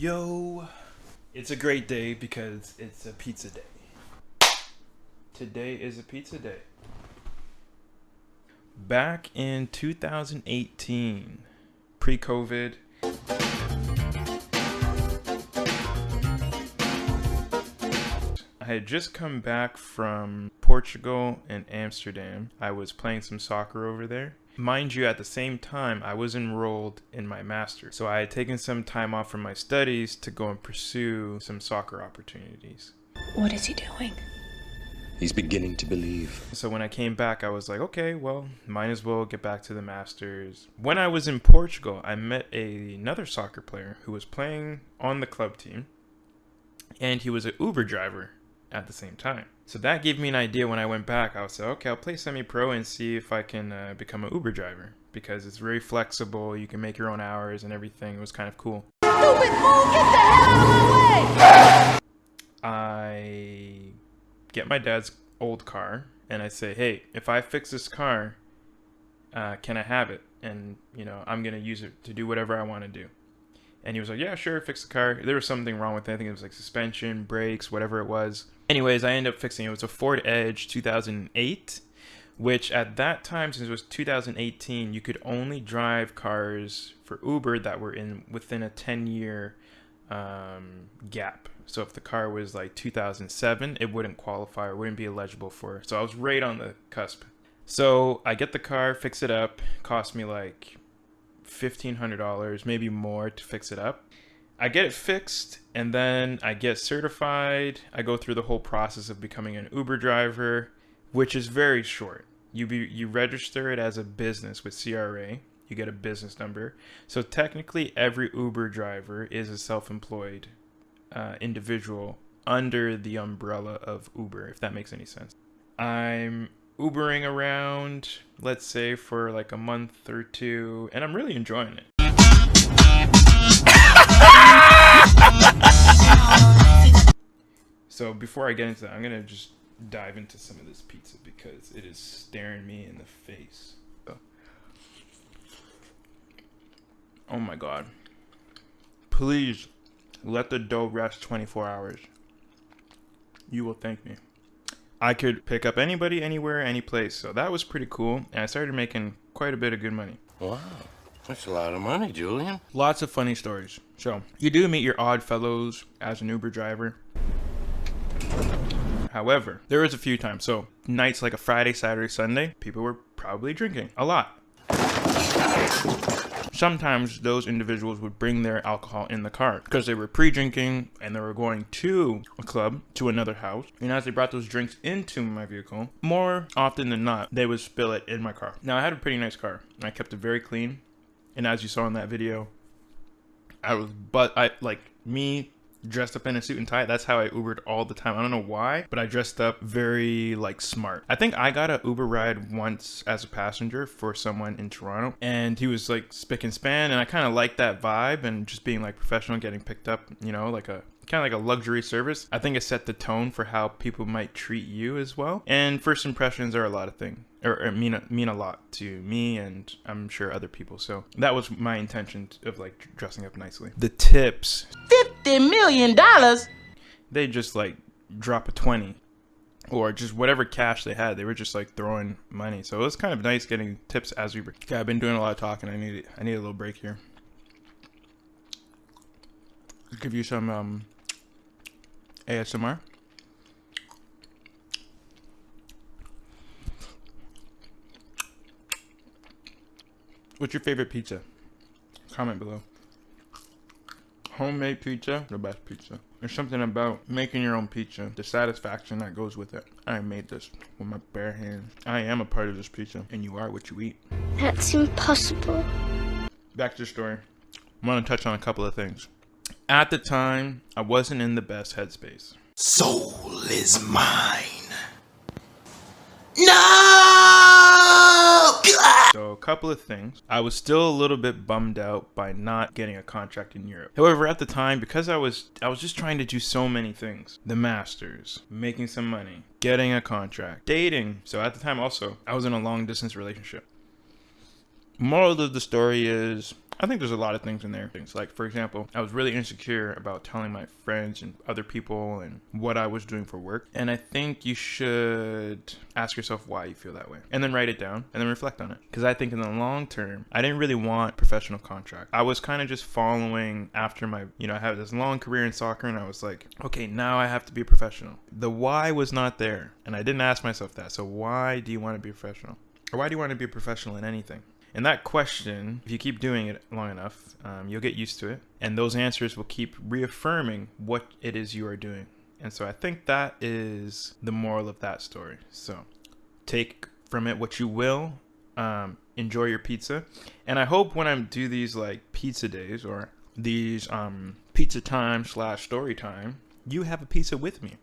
Yo, it's a great day because it's a pizza day. Today is a pizza day. Back in 2018, pre-COVID, I had just come back from Portugal and Amsterdam. I was playing some soccer over there. Mind you, at the same time, I was enrolled in my master's. So I had taken some time off from my studies to go and pursue some soccer opportunities. What is he doing? He's beginning to believe. So when I came back, I was like, okay, well, might as well get back to the master's. When I was in Portugal, I met another soccer player who was playing on the club team, and he was an Uber driver at the same time. So that gave me an idea. When I went back, I was like, okay, I'll play semi-pro and see if I can become an Uber driver, because it's very flexible. You can make your own hours and everything. It was kind of cool. Stupid fool, get the hell out of my way! I get my dad's old car and I say, hey, if I fix this car, can I have it? And, you know, I'm going to use it to do whatever I want to do. And he was like, yeah, sure, fix the car. There was something wrong with it. I think it was like suspension, brakes, whatever it was. Anyways, I ended up fixing it. It was a Ford Edge 2008, which at that time, since it was 2018, you could only drive cars for Uber that were within a 10-year gap. So if the car was like 2007, it wouldn't qualify or wouldn't be eligible for it. So I was right on the cusp. So I get the car, fix it up. Cost me like $1,500, maybe more, to fix it up. I get it fixed, and then I get certified. I go through the whole process of becoming an Uber driver, which is very short. You register it as a business with CRA. You get a business number. So technically, every Uber driver is a self-employed individual under the umbrella of Uber, if that makes any sense. I'm Ubering around, let's say, for like a month or two, and I'm really enjoying it. So before I get into that, I'm gonna just dive into some of this pizza because it is staring me in the face. Oh my god. Please let the dough rest 24 hours. You will thank me. I could pick up anybody, anywhere, any place. So that was pretty cool. And I started making quite a bit of good money. Wow, that's a lot of money, Julian. Lots of funny stories. So you do meet your odd fellows as an Uber driver. However, there was a few times. So nights like a Friday, Saturday, Sunday, people were probably drinking a lot. Sometimes those individuals would bring their alcohol in the car because they were pre-drinking and they were going to a club, to another house. And as they brought those drinks into my vehicle, more often than not, they would spill it in my car. Now, I had a pretty nice car and I kept it very clean. And as you saw in that video, me dressed up in a suit and tie. That's how I Ubered all the time. I don't know why, but I dressed up very like smart. I think I got an Uber ride once as a passenger for someone in Toronto, and he was like spick and span, and I kind of liked that vibe and just being like professional, getting picked up, you know, like a kind of like a luxury service. I think it set the tone for how people might treat you as well. And first impressions are a lot of things, or mean a lot to me, and I'm sure other people. So that was my intention of like dressing up nicely. The tips, $50 million. they just like drop a 20 or just whatever cash they had. They were just like throwing money. So it was kind of nice getting tips as Uber. Okay, I've been doing a lot of talking. I need a little break here. I'll give you some ASMR. What's your favorite pizza? Comment below. Homemade pizza, the best pizza. There's something about making your own pizza, the satisfaction that goes with it. I made this with my bare hands. I am a part of this pizza, and you are what you eat. That's impossible. Back to the story. I want to touch on a couple of things. At the time, I wasn't in the best headspace. Soul is mine. No! So a couple of things. I was still a little bit bummed out by not getting a contract in Europe. However, at the time, because I was just trying to do so many things. The masters, making some money, getting a contract, dating. So at the time also, I was in a long distance relationship. Moral of the story is I think there's a lot of things in there. Things like, for example, I was really insecure about telling my friends and other people and what I was doing for work. And I think you should ask yourself why you feel that way and then write it down and then reflect on it. Because I think in the long term, I didn't really want professional contract. I was kind of just following after my, I had this long career in soccer and I was like, okay, now I have to be a professional. The why was not there. And I didn't ask myself that. So why do you want to be a professional? Or why do you want to be a professional in anything? And that question, if you keep doing it long enough, you'll get used to it. And those answers will keep reaffirming what it is you are doing. And so I think that is the moral of that story. So take from it what you will. Enjoy your pizza. And I hope when I do these like pizza days or these pizza time / story time, you have a pizza with me.